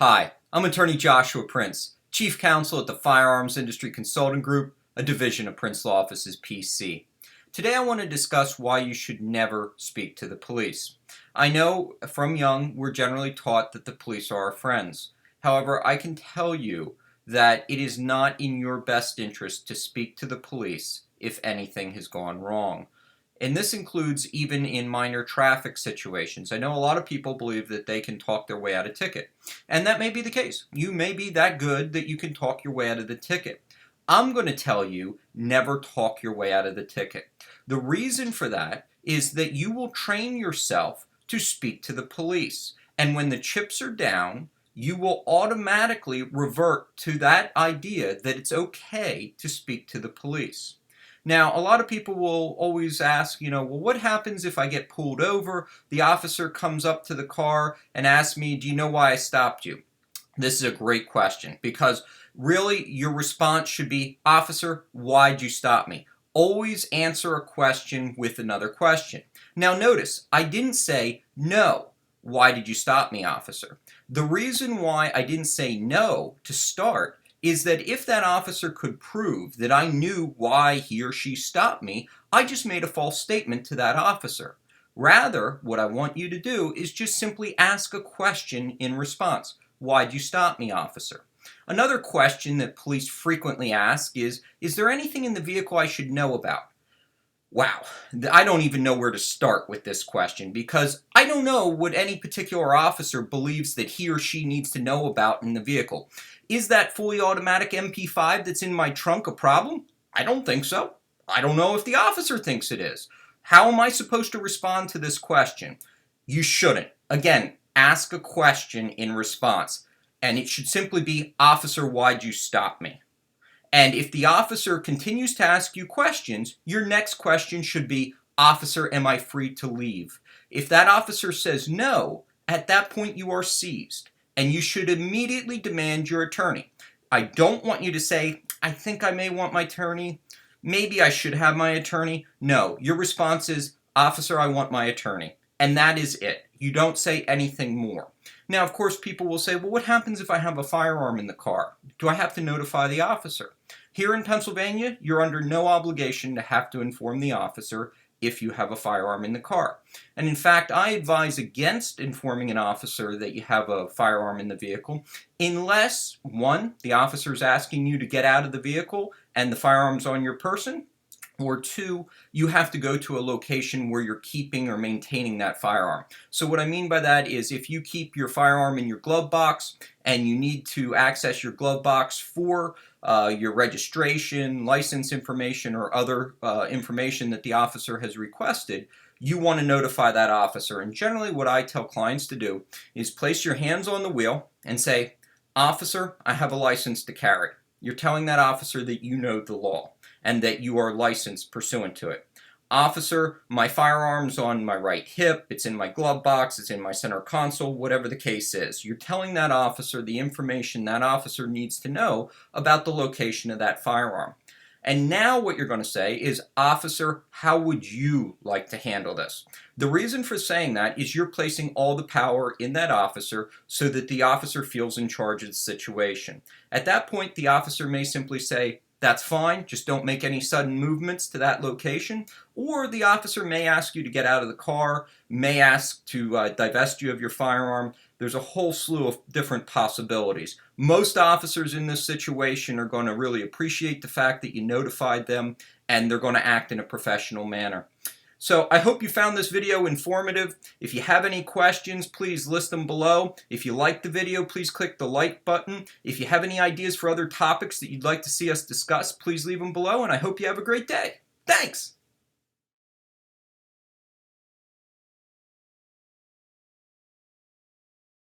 Hi, I'm attorney Joshua Prince, Chief Counsel at the Firearms Industry Consulting Group, a division of Prince Law Offices PC. Today I want to discuss why you should never speak to the police. I know from young we're generally taught that the police are our friends. However, I can tell you that it is not in your best interest to speak to the police if anything has gone wrong. And this includes even in minor traffic situations. I know a lot of people believe that they can talk their way out of a ticket. And that may be the case. You may be that good that you can talk your way out of the ticket. I'm going to tell you, never talk your way out of the ticket. The reason for that is that you will train yourself to speak to the police. And when the chips are down, you will automatically revert to that idea that it's okay to speak to the police. Now, a lot of people will always ask, well, what happens if I get pulled over? The officer comes up to the car and asks me, do you know why I stopped you? This is a great question because really your response should be, officer, why'd you stop me? Always answer a question with another question. Now notice, I didn't say, no, why did you stop me, officer? The reason why I didn't say no to start is that if that officer could prove that I knew why he or she stopped me, I just made a false statement to that officer. Rather, what I want you to do is just simply ask a question in response. Why'd you stop me, officer? Another question that police frequently ask is there anything in the vehicle I should know about? Wow, I don't even know where to start with this question because I don't know what any particular officer believes that he or she needs to know about in the vehicle. Is that fully automatic MP5 that's in my trunk a problem? I don't think so. I don't know if the officer thinks it is. How am I supposed to respond to this question? You shouldn't. Again, ask a question in response. And it should simply be, officer, why'd you stop me? And if the officer continues to ask you questions, your next question should be, officer, am I free to leave? If that officer says no, at that point you are seized, and you should immediately demand your attorney. I don't want you to say, I think I may want my attorney. Maybe I should have my attorney. No, your response is, officer, I want my attorney. And that is it. You don't say anything more. Now, of course, people will say, well, what happens if I have a firearm in the car? Do I have to notify the officer? Here in Pennsylvania, you're under no obligation to have to inform the officer if you have a firearm in the car. And in fact, I advise against informing an officer that you have a firearm in the vehicle unless, one, the officer is asking you to get out of the vehicle and the firearm's on your person, or two, you have to go to a location where you're keeping or maintaining that firearm. So what I mean by that is if you keep your firearm in your glove box and you need to access your glove box for your registration, license information, or other information that the officer has requested, you want to notify that officer. And generally what I tell clients to do is place your hands on the wheel and say, officer, I have a license to carry. You're telling that officer that you know the law and that you are licensed pursuant to it. Officer, my firearm's on my right hip, it's in my glove box, it's in my center console, whatever the case is. You're telling that officer the information that officer needs to know about the location of that firearm. And now what you're going to say is, officer, how would you like to handle this? The reason for saying that is you're placing all the power in that officer so that the officer feels in charge of the situation. At that point, the officer may simply say, that's fine, just don't make any sudden movements to that location. Or the officer may ask you to get out of the car, may ask to divest you of your firearm. There's a whole slew of different possibilities. Most officers in this situation are going to really appreciate the fact that you notified them, and they're going to act in a professional manner. So I hope you found this video informative. If you have any questions, please list them below. If you liked the video, please click the like button. If you have any ideas for other topics that you'd like to see us discuss, please leave them below, and I hope you have a great day. Thanks!